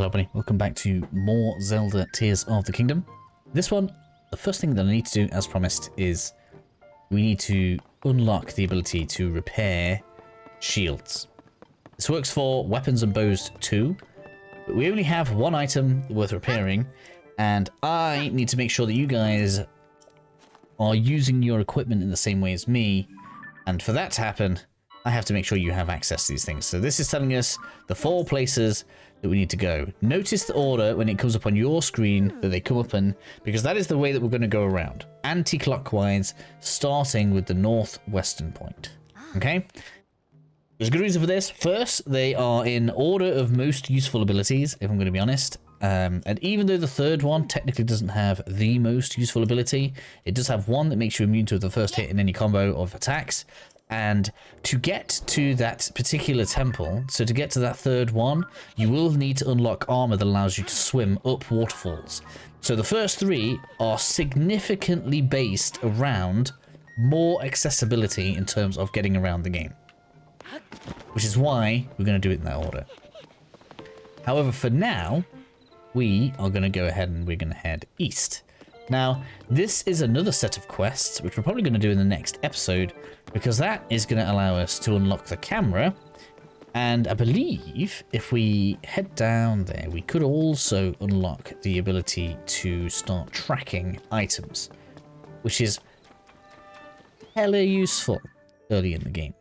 Hello everybody, welcome back to more Zelda Tears of the Kingdom. This one, the first thing that I need to do, as promised, is we need to unlock the ability to repair shields. This works for weapons and bows too, but we only have one item worth repairing, and I need to make sure that you guys are using your equipment in the same way as me, and for that to happen, I have to make sure you have access to these things. So this is telling us the 4 places that we need to go. Notice the order when it comes up on your screen that they come up in, because that is the way that we're going to go around. Anti-clockwise, starting with the northwestern point. Okay? There's a good reason for this. First, they are in order of most useful abilities, if I'm going to be honest. And even though the third one technically doesn't have the most useful ability, it does have one that makes you immune to the first hit in any combo of attacks. And to get to that particular temple, so to get to that third one, you will need to unlock armor that allows you to swim up waterfalls. So the first 3 are significantly based around more accessibility in terms of getting around the game. Which is why we're going to do it in that order. However, for now, we are going to go ahead and we're going to head east. Now, this is another set of quests, which we're probably going to do in the next episode, because that is going to allow us to unlock the camera. And I believe if we head down there, we could also unlock the ability to start tracking items, which is hella useful early in the game.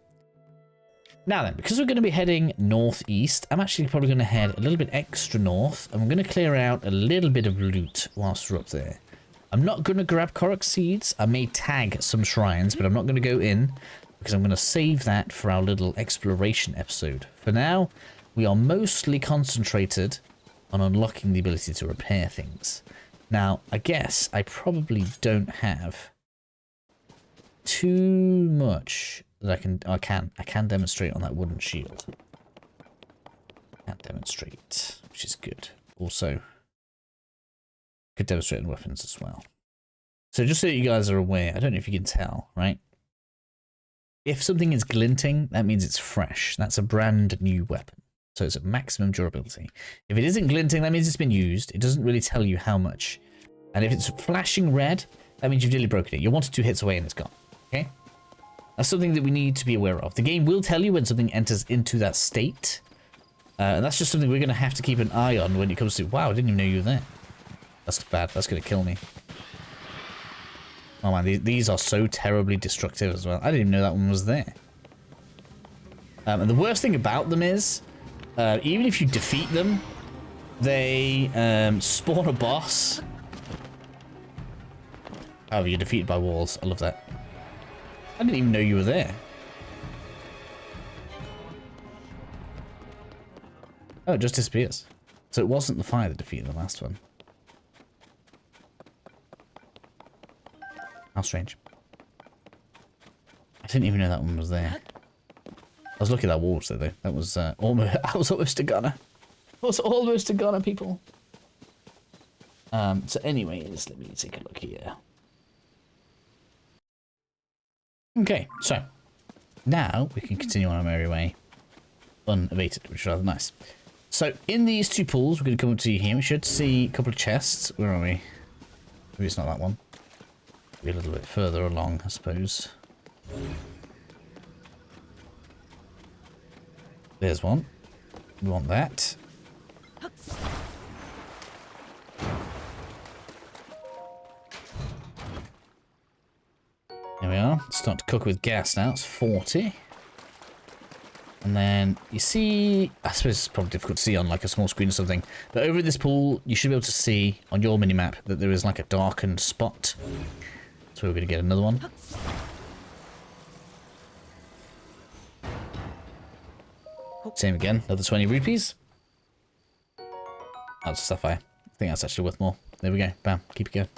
Now then, because we're going to be heading northeast, I'm actually probably going to head a little bit extra north, and we're going to clear out a little bit of loot whilst we're up there. I'm not going to grab Korok seeds. I may tag some shrines, but I'm not going to go in because I'm going to save that for our little exploration episode. For now, we are mostly concentrated on unlocking the ability to repair things. Now, I guess I probably don't have too much that I can demonstrate on that wooden shield. I can demonstrate, which is good. Also, could demonstrate in weapons as well. So just so you guys are aware, I don't know if you can tell, right? If something is glinting, that means it's fresh. That's a brand new weapon. So it's at maximum durability. If it isn't glinting, that means it's been used. It doesn't really tell you how much. And if it's flashing red, that means you've nearly broken it. You're 1 to 2 hits away and it's gone. Okay? That's something that we need to be aware of. The game will tell you when something enters into that state. And that's just something we're going to have to keep an eye on when it comes to, wow, I didn't even know you were there. That's bad. That's going to kill me. Oh man, these are so terribly destructive as well. I didn't even know that one was there. And the worst thing about them is, even if you defeat them, they spawn a boss. Oh, you're defeated by walls. I love that. I didn't even know you were there. Oh, it just disappears. So it wasn't the fire that defeated the last one. How strange. I didn't even know that one was there. I was looking at that wall though. That was almost. I was almost a gunner. I was almost a gunner, people. So, anyways, let me take a look here. Okay, so now we can continue on our merry way, unabated, which is rather nice. So, in these 2 pools, we're going to come up to here. We should see a couple of chests. Where are we? Maybe it's not that one. Be a little bit further along, I suppose. There's one. We want that. There we are. It's starting to cook with gas now. It's 40. And then you see, I suppose it's probably difficult to see on like a small screen or something, but over this pool, you should be able to see on your minimap that there is like a darkened spot. So we're going to get another one. Same again, another 20 rupees. That's sapphire. I think that's actually worth more. There we go. Bam. Keep it going.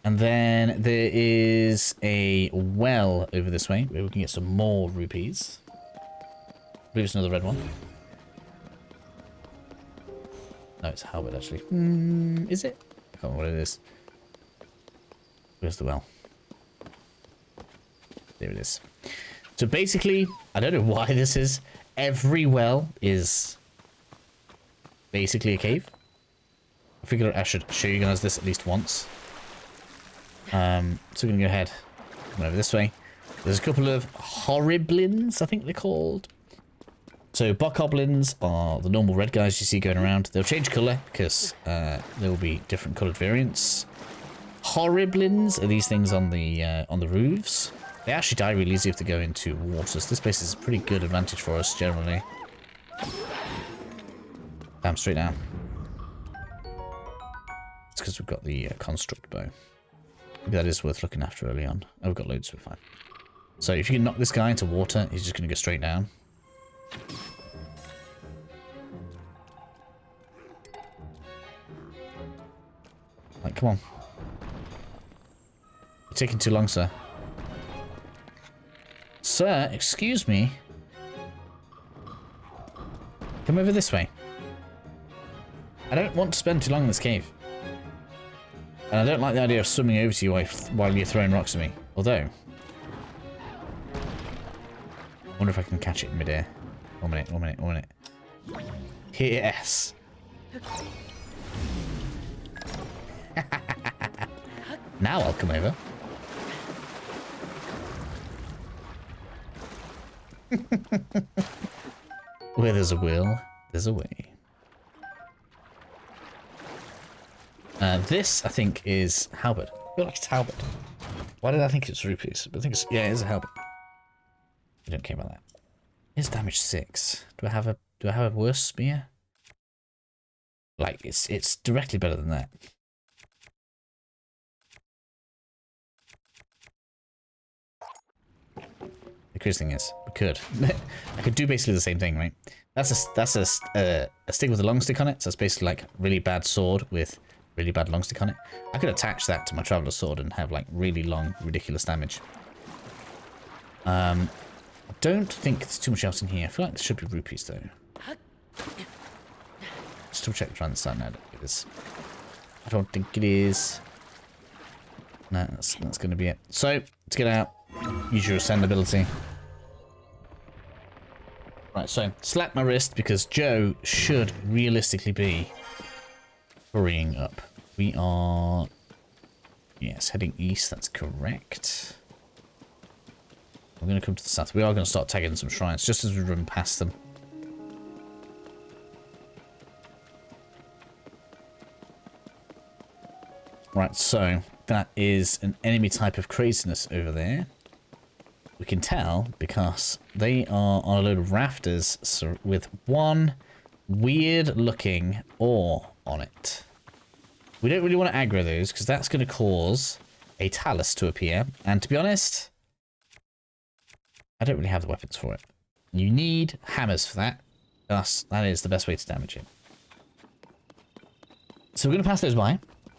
And then there is a well over this way where we can get some more rupees. I believe it's another red one. No, it's a halberd actually. Is it? I can't remember what it is. Where's the well? There it is. So basically, I don't know why this is. Every well is basically a cave. I figured I should show you guys this at least once. So we're going to go ahead, come over this way. There's a couple of Horriblins, I think they're called. So Bokoblins are the normal red guys you see going around. They'll change colour because there will be different coloured variants. Horriblins are these things on the roofs. They actually die really easy if they go into water. So this base is a pretty good advantage for us generally. Damn, straight down. It's because we've got the construct bow. Maybe that is worth looking after early on. Oh, we've got loads, we're fine. So if you can knock this guy into water, he's just going to go straight down. Like, come on. You're taking too long, sir. Sir, excuse me. Come over this way. I don't want to spend too long in this cave. And I don't like the idea of swimming over to you while you're throwing rocks at me. Although... I wonder if I can catch it in midair. 1 minute, 1 minute, 1 minute. Yes. Now I'll come over. Where there's a will, there's a way. This, I think, is halberd. I feel like it's halberd. Why did I think it's rupees? But I think it's... Yeah, it is a halberd. I don't care about that. It's damage 6. Do I have a worse spear? Like, it's directly better than that. The crazy thing is, we could. I could do basically the same thing, right? That's a stick with a long stick on it. So it's basically like really bad sword with really bad long stick on it. I could attach that to my traveler sword and have like really long, ridiculous damage. I don't think there's too much else in here. I feel like there should be rupees though. Just double check around the side. No, it is. I don't think it is. No, that's going to be it. So, to get out, use your ascend ability. Right, so slap my wrist because Joe should realistically be hurrying up. We are, yes, heading east. That's correct. We're going to come to the south. We are going to start tagging some shrines just as we run past them. Right, so that is an enemy type of craziness over there. We can tell because they are on a load of rafters with one weird looking ore on it. We don't really want to aggro those because that's going to cause a talus to appear. And to be honest, I don't really have the weapons for it. You need hammers for that. Thus, that is the best way to damage it. So we're going to pass those by.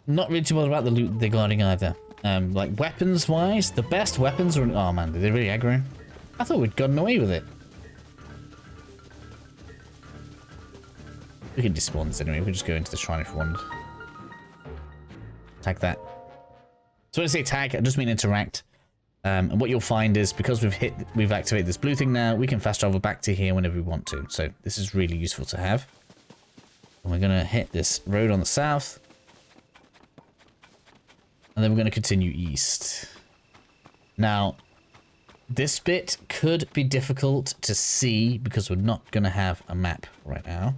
Not really too bothered about the loot they're guarding either. Like weapons-wise, the best weapons are... Oh man, did they really aggro? I thought we'd gotten away with it. We can despawn this anyway. We'll just go into the shrine if we wanted. Tag that. So when I say tag, I just mean interact. And what you'll find is because we've activated this blue thing now, we can fast travel back to here whenever we want to. So this is really useful to have. And we're going to hit this road on the south. And then we're going to continue east. Now, this bit could be difficult to see because we're not going to have a map right now.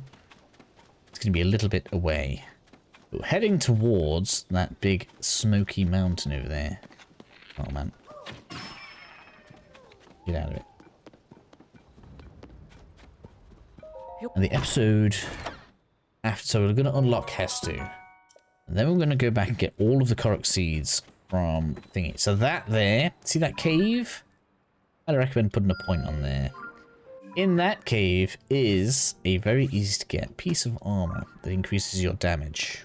It's going to be a little bit away. But we're heading towards that big smoky mountain over there. Oh, man. Get out of it. And the episode after, so we're going to unlock Hestu. And then we're going to go back and get all of the Korok seeds from thingy. So that there, see that cave? I'd recommend putting a point on there. In that cave is a very easy to get piece of armor that increases your damage.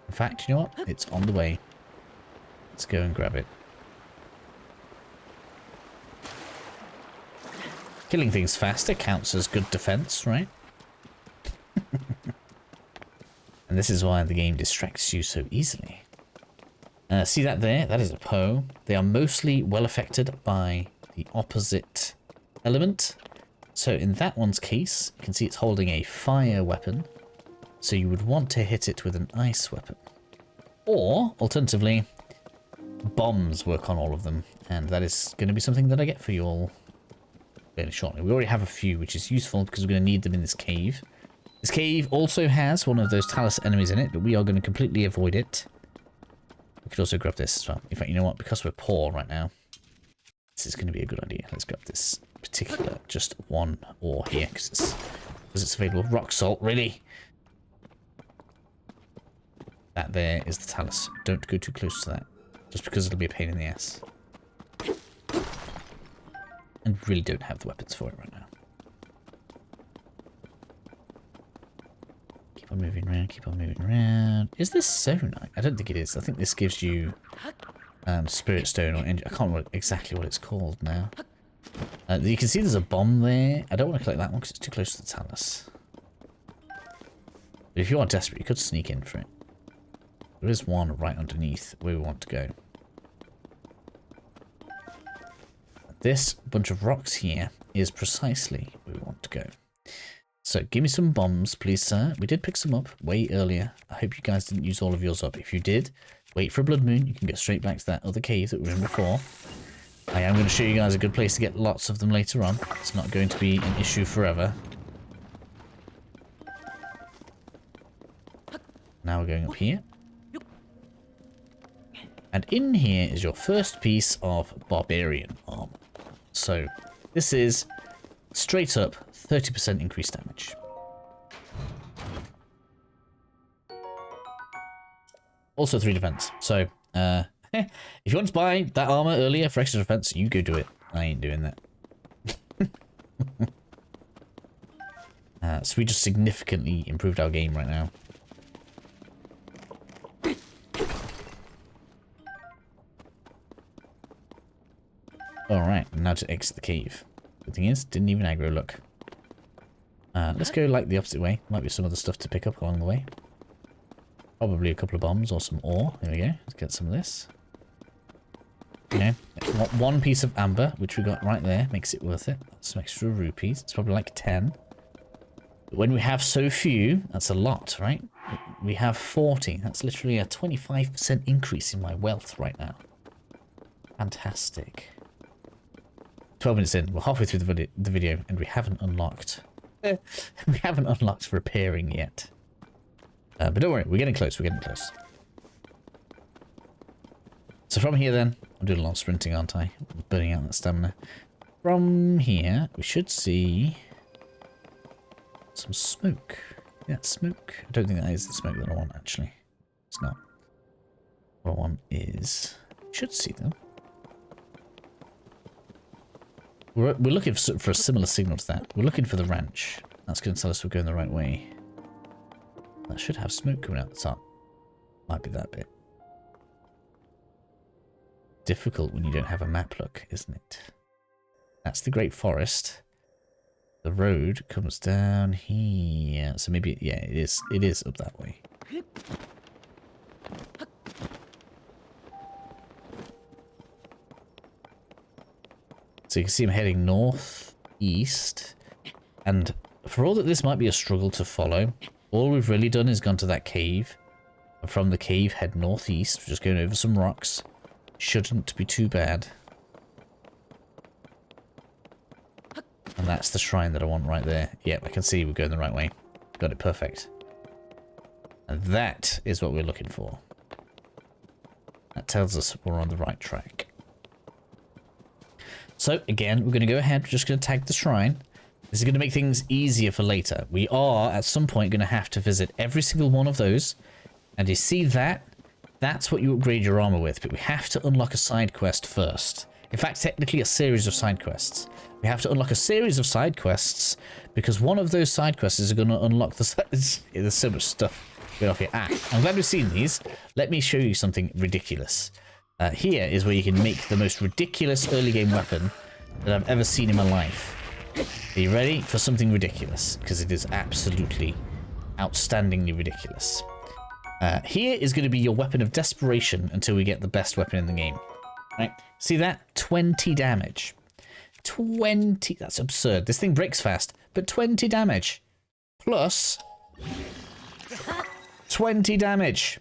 In fact, you know what? It's on the way. Let's go and grab it. Killing things faster counts as good defense, right? And this is why the game distracts you so easily. See that there? That is a Poe. They are mostly well affected by the opposite element. So in that one's case, you can see it's holding a fire weapon. So you would want to hit it with an ice weapon. Or, alternatively, bombs work on all of them. And that is going to be something that I get for you all fairly shortly. We already have a few, which is useful because we're going to need them in this cave. This cave also has one of those talus enemies in it, but we are going to completely avoid it. We could also grab this as well. In fact, you know what? Because we're poor right now, this is going to be a good idea. Let's grab this particular, just one ore here, because it's available. Rock salt, really? That there is the talus. Don't go too close to that, just because it'll be a pain in the ass. And really don't have the weapons for it right now. Keep on moving around, keep on moving around. Is this Zonai? I don't think it is. I think this gives you Spirit Stone or I can't remember exactly what it's called now. You can see there's a bomb there. I don't want to collect that one because it's too close to the talus. But if you are desperate, you could sneak in for it. There is one right underneath where we want to go. This bunch of rocks here is precisely where we want to go. So give me some bombs, please, sir. We did pick some up way earlier. I hope you guys didn't use all of yours up. If you did, wait for a blood moon. You can get straight back to that other cave that we were in before. I am going to show you guys a good place to get lots of them later on. It's not going to be an issue forever. Now we're going up here. And in here is your first piece of barbarian armor. So this is straight up 30% increased damage. Also 3 defense. So if you want to buy that armor earlier for extra defense, you go do it. I ain't doing that. So we just significantly improved our game right now. Alright, now to exit the cave. Good thing is, didn't even aggro, look. Let's go like the opposite way. Might be some other stuff to pick up along the way. Probably a couple of bombs or some ore. There we go. Let's get some of this. Okay, one piece of amber, which we got right there, makes it worth it. Some extra rupees. It's probably like 10. But when we have so few, that's a lot, right? We have 40. That's literally a 25% increase in my wealth right now. Fantastic. 12 minutes in. We're halfway through the video, and we haven't unlocked. We haven't unlocked repairing yet. But don't worry, we're getting close. We're getting close. So from here, then, I'm doing a lot of sprinting, aren't I? Burning out that stamina. From here, we should see some smoke. Yeah, smoke. I don't think that is the smoke that I want, actually. It's not. What I want is... should see them. We're looking for a similar signal to that. We're looking for the ranch. That's going to tell us we're going the right way. That should have smoke coming out the top. Might be that bit. Difficult when you don't have a map look, isn't it? That's the Great Forest. The road comes down here. So maybe, yeah, it is up that way. So you can see him heading northeast. And for all that this might be a struggle to follow, all we've really done is gone to that cave. And from the cave, head northeast. We're just going over some rocks. Shouldn't be too bad. And that's the shrine that I want right there. Yep, I can see we're going the right way. Got it perfect. And that is what we're looking for. That tells us we're on the right track. So, again, we're going to go ahead. We're just going to tag the shrine. This is going to make things easier for later. We are, at some point, going to have to visit every single one of those. And you see that? That's what you upgrade your armor with. But we have to unlock a side quest first. In fact, technically a series of side quests. We have to unlock a series of side quests because one of those side quests is going to unlock the... There's so much stuff going off here. I'm glad we've seen these. Let me show you something ridiculous. Here is where you can make the most ridiculous early game weapon that I've ever seen in my life. Are you ready for something ridiculous? Because it is absolutely outstandingly ridiculous. Here is going to be your weapon of desperation until we get the best weapon in the game. Right? See that? 20 damage. 20. That's absurd. This thing breaks fast, but 20 damage. Plus 20 damage.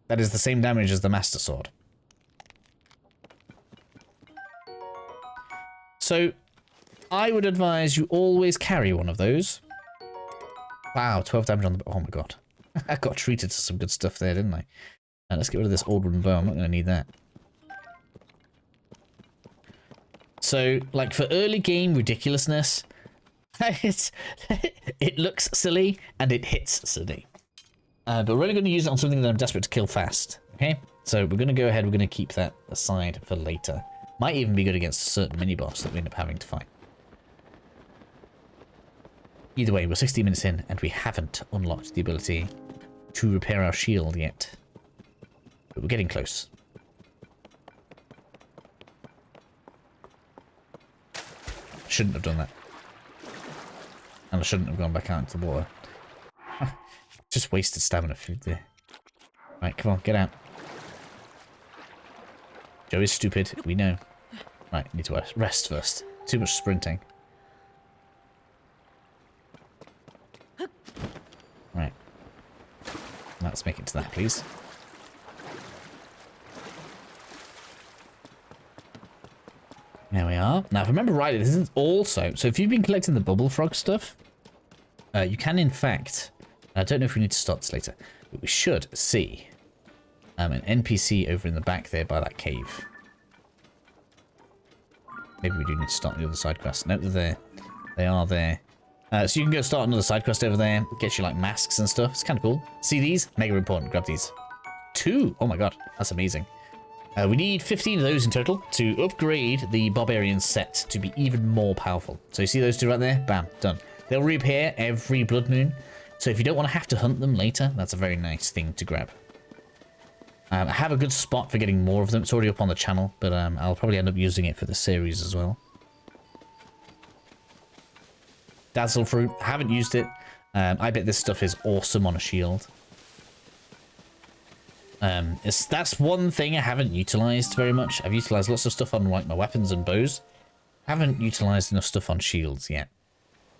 That is the same damage as the Master Sword. So, I would advise you always carry one of those. Wow, 12 damage on the... Oh my god. I got treated to some good stuff there, didn't I? Let's get rid of this old wooden bow. I'm not going to need that. So, like, for early game ridiculousness, it looks silly and it hits silly. But we're only going to use it on something that I'm desperate to kill fast. Okay? So we're going to go ahead, we're going to keep that aside for later. Might even be good against a certain mini-boss that we end up having to fight. Either way, we're 60 minutes in and we haven't unlocked the ability to repair our shield yet. But we're getting close. Shouldn't have done that. And I shouldn't have gone back out into the water. Just wasted stamina food there. Right, come on, get out. Joe is stupid, we know. Right, need to rest first. Too much sprinting. Right. Let's make it to that, please. There we are. Now, if I remember rightly, this is also... So if you've been collecting the bubble frog stuff, you can, in fact... I don't know if we need to start this later, but we should see an NPC over in the back there by that cave. Maybe we do need to start the other side quest. No, they're there. They are there. So you can go start another side quest over there. Get you, like, masks and stuff. It's kind of cool. See these? Mega important. Grab these. 2! Oh my god. That's amazing. We need 15 of those in total to upgrade the Barbarian set to be even more powerful. So you see those 2 right there? Bam. Done. They'll reappear every blood moon. So if you don't want to have to hunt them later, that's a very nice thing to grab. I have a good spot for getting more of them. It's already up on the channel, but I'll probably end up using it for the series as well. Dazzle Fruit. I haven't used it. I bet this stuff is awesome on a shield. That's one thing I haven't utilized very much. I've utilized lots of stuff on like my weapons and bows. Haven't utilized enough stuff on shields yet.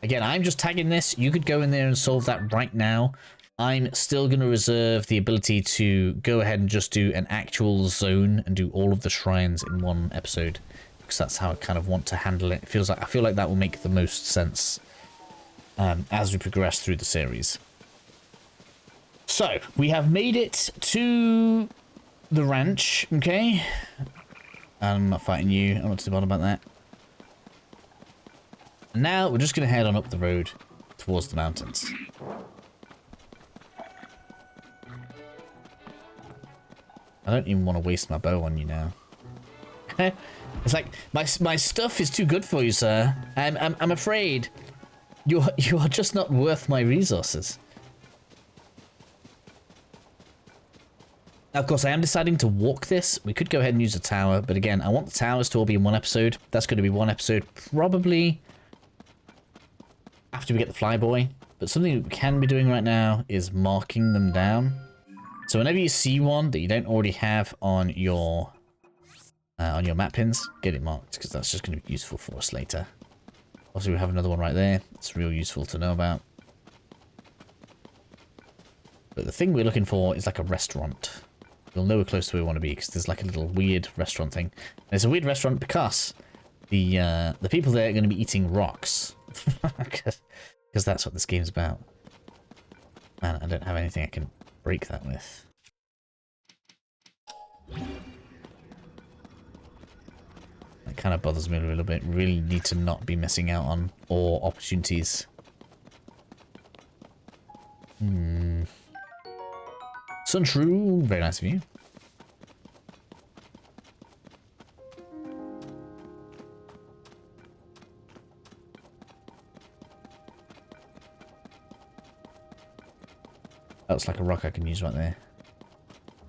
Again, I'm just tagging this. You could go in there and solve that right now. I'm still going to reserve the ability to go ahead and just do an actual zone and do all of the shrines in one episode, because that's how I kind of want to handle it. I feel like that will make the most sense as we progress through the series. So, we have made it to the ranch, okay? I'm not fighting you. I'm not too bothered about that. And now, we're just going to head on up the road towards the mountains. I don't even want to waste my bow on you now. It's like, my stuff is too good for you, sir. I'm afraid you are just not worth my resources. Now, of course, I am deciding to walk this. We could go ahead and use a tower, but again, I want the towers to all be in one episode. That's going to be one episode, probably after we get the flyboy. But something we can be doing right now is marking them down. So whenever you see one that you don't already have on your map pins, get it marked, because that's just going to be useful for us later. Also, we have another one right there. It's real useful to know about. But the thing we're looking for is like a restaurant. You'll know we're close to where we want to be, because there's like a little weird restaurant thing. And it's a weird restaurant because the people there are going to be eating rocks. Because that's what this game's about. Man, I don't have anything I can break that with. That kind of bothers me a little bit. Really need to not be missing out on ore opportunities. Sunshrew, very nice of you. That's like a rock I can use right there.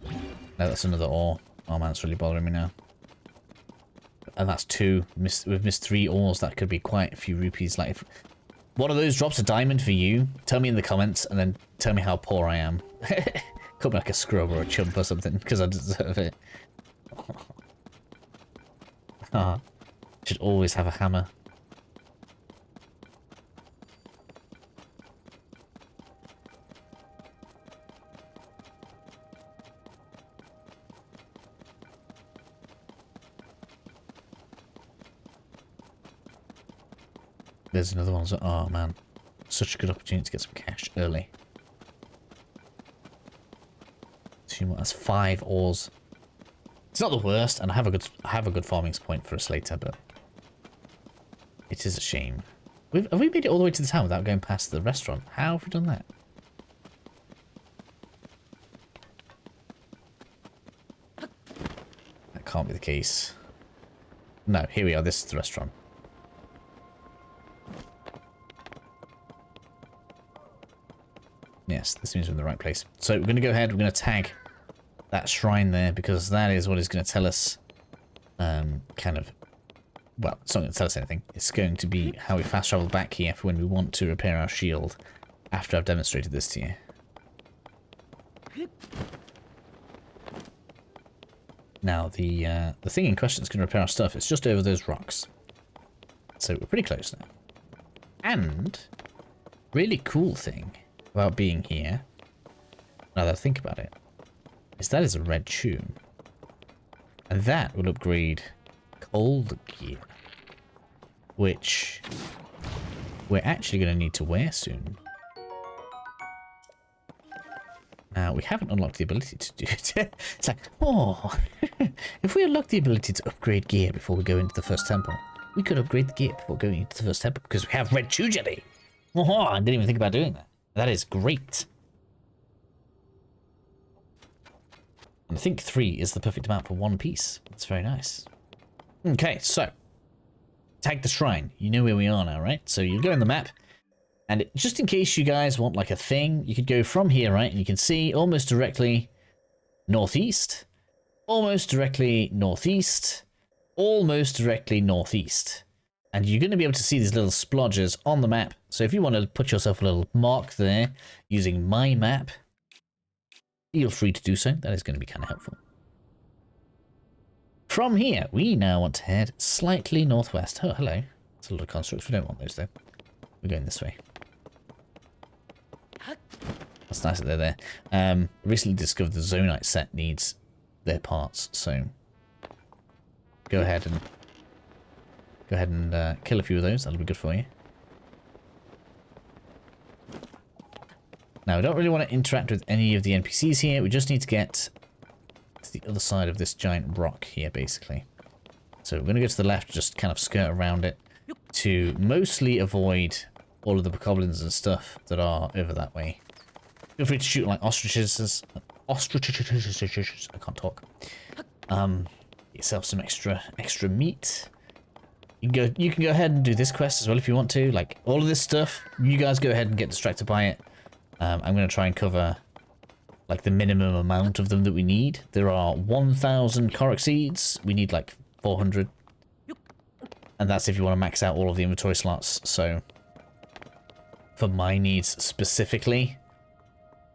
No, that's another ore. Oh man, it's really bothering me now. And that's 2. We've missed 3 ores. That could be quite a few rupees. Like, if one of those drops a diamond for you, tell me in the comments, and then tell me how poor I am. Call me like a scrub or a chump or something, because I deserve it. Should always have a hammer. There's another one. Oh man, such a good opportunity to get some cash early. Two more. That's 5 ores. It's not the worst, and I have a good farming point for us later, but it is a shame. Have we made it all the way to the town without going past the restaurant? How have we done that? That can't be the case. No, here we are. This is the restaurant. Yes, this means we're in the right place. So we're going to go ahead, we're going to tag that shrine there, because that is what is going to tell us, kind of, well, it's not going to tell us anything. It's going to be how we fast travel back here for when we want to repair our shield, after I've demonstrated this to you. Now, the thing in question that's going to repair our stuff is just over those rocks. So we're pretty close now. And, really cool thing about being here, now that I think about it, is that is a red tune. And that will upgrade cold gear, which we're actually going to need to wear soon. Now, we haven't unlocked the ability to do it. It's like, oh, if we unlock the ability to upgrade gear before we go into the first temple, we could upgrade the gear before going into the first temple because we have red tune jelly. Oh, I didn't even think about doing that. That is great. And I think 3 is the perfect amount for 1 piece. That's very nice. Okay, so tag the shrine. You know where we are now, right? So you go in the map, and just in case you guys want like a thing, you could go from here, right? And you can see almost directly northeast, almost directly northeast, almost directly northeast. And you're going to be able to see these little splodges on the map. So if you want to put yourself a little mark there using my map, feel free to do so. That is going to be kind of helpful. From here, we now want to head slightly northwest. Oh, hello. It's a lot of constructs. We don't want those, though. We're going this way. That's nice that they're there. Recently discovered the Zonaite set needs their parts, so go ahead and kill a few of those. That'll be good for you. Now, we don't really want to interact with any of the NPCs here. We just need to get to the other side of this giant rock here, basically. So we're going to go to the left, just kind of skirt around it to mostly avoid all of the bokoblins and stuff that are over that way. Feel free to shoot like ostriches. Ostriches. I can't talk. Get yourself some extra meat. You can go ahead and do this quest as well if you want to. Like all of this stuff, you guys go ahead and get distracted by it. I'm going to try and cover like the minimum amount of them that we need. There are 1,000 Korok seeds. We need like 400. And that's if you want to max out all of the inventory slots. So for my needs specifically,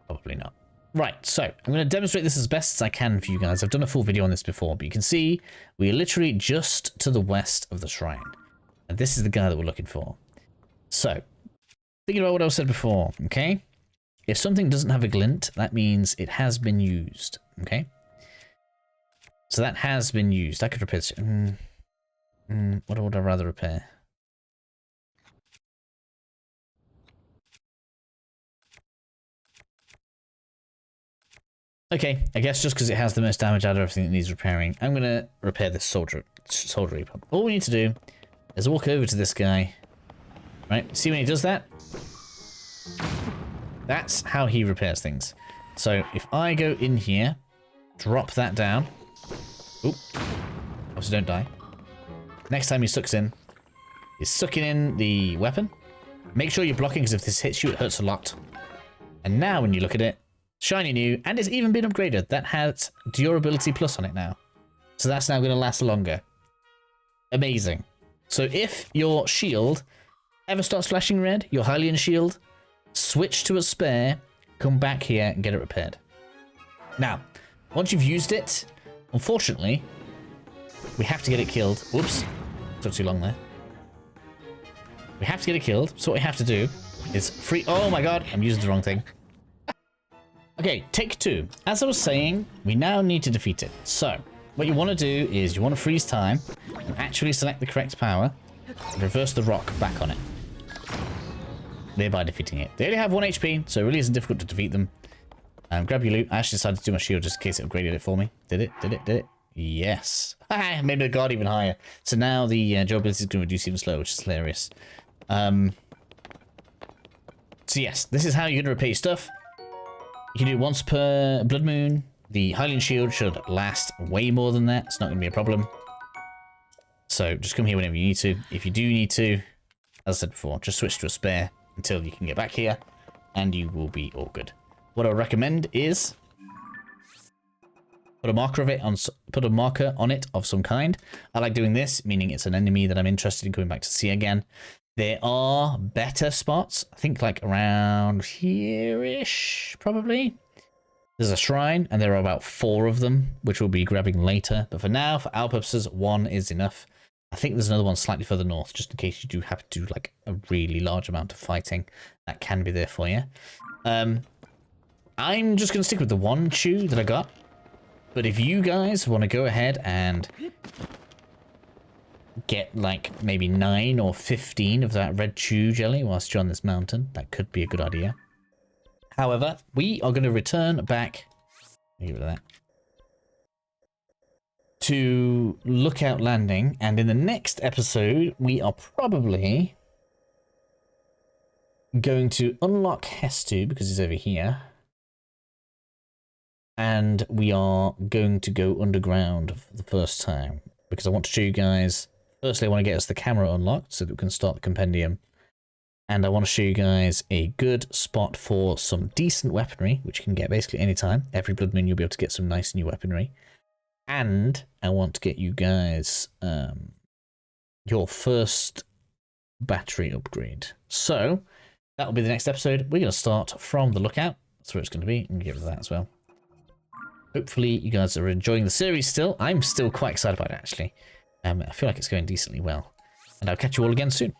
probably not. Right, so I'm going to demonstrate this as best as I can for you guys. I've done a full video on this before, but you can see we're literally just to the west of the shrine. And this is the guy that we're looking for. So, thinking about what I said before, okay? If something doesn't have a glint, that means it has been used, okay? So that has been used. I could repair this. What would I rather repair? Okay, I guess just because it has the most damage out of everything that needs repairing, I'm going to repair this soldier reaper. All we need to do is walk over to this guy. Right, see when he does that? That's how he repairs things. So if I go in here, drop that down. Oop. Obviously don't die. Next time he sucks in, he's sucking in the weapon. Make sure you're blocking, because if this hits you, it hurts a lot. And now when you look at it, shiny new, and it's even been upgraded. That has durability plus on it now. So that's now going to last longer. Amazing. So if your shield ever starts flashing red, your Hylian shield, switch to a spare, come back here and get it repaired. Now, once you've used it, unfortunately, we have to get it killed. Whoops. Took too long there. We have to get it killed. So what we have to do is free... Oh my god, I'm using the wrong thing. Okay, take 2. As I was saying, we now need to defeat it. So, what you want to do is you want to freeze time and actually select the correct power and reverse the rock back on it, thereby defeating it. They only have 1 HP, so it really isn't difficult to defeat them. Grab your loot. I actually decided to do my shield just in case it upgraded it for me. Did it? Did it? Did it? Yes. Made the guard even higher. So now the durability is going to reduce even slower, which is hilarious. So yes, this is how you're going to repair your stuff. You can do it once per blood moon. The Hylian shield should last way more than that. It's not going to be a problem. So just come here whenever you need to. If you do need to, as I said before, just switch to a spare until you can get back here, and you will be all good. What I recommend is put a marker on it of some kind. I like doing this, meaning it's an enemy that I'm interested in going back to see again. There are better spots, I think like around here-ish, probably. There's a shrine, and there are about 4 of them, which we'll be grabbing later. But for now, for our purposes, 1 is enough. I think there's another one slightly further north, just in case you do happen to do like a really large amount of fighting. That can be there for you. I'm just going to stick with the 1 chew that I got. But if you guys want to go ahead and get like maybe 9 or 15 of that red chew jelly whilst you're on this mountain, that could be a good idea. However, we are going to return back, get rid of that, to Lookout Landing, and in the next episode we are probably going to unlock Hestu because he's over here, and we are going to go underground for the first time because I want to show you guys. Firstly, I want to get us the camera unlocked so that we can start the compendium. And I want to show you guys a good spot for some decent weaponry, which you can get basically anytime. Every blood moon you'll be able to get some nice new weaponry. And I want to get you guys your first battery upgrade. So that will be the next episode. We're going to start from the lookout. That's where it's going to be. I'm going to get rid of that as well. Hopefully you guys are enjoying the series still. I'm still quite excited about it, actually. I feel like it's going decently well. And I'll catch you all again soon.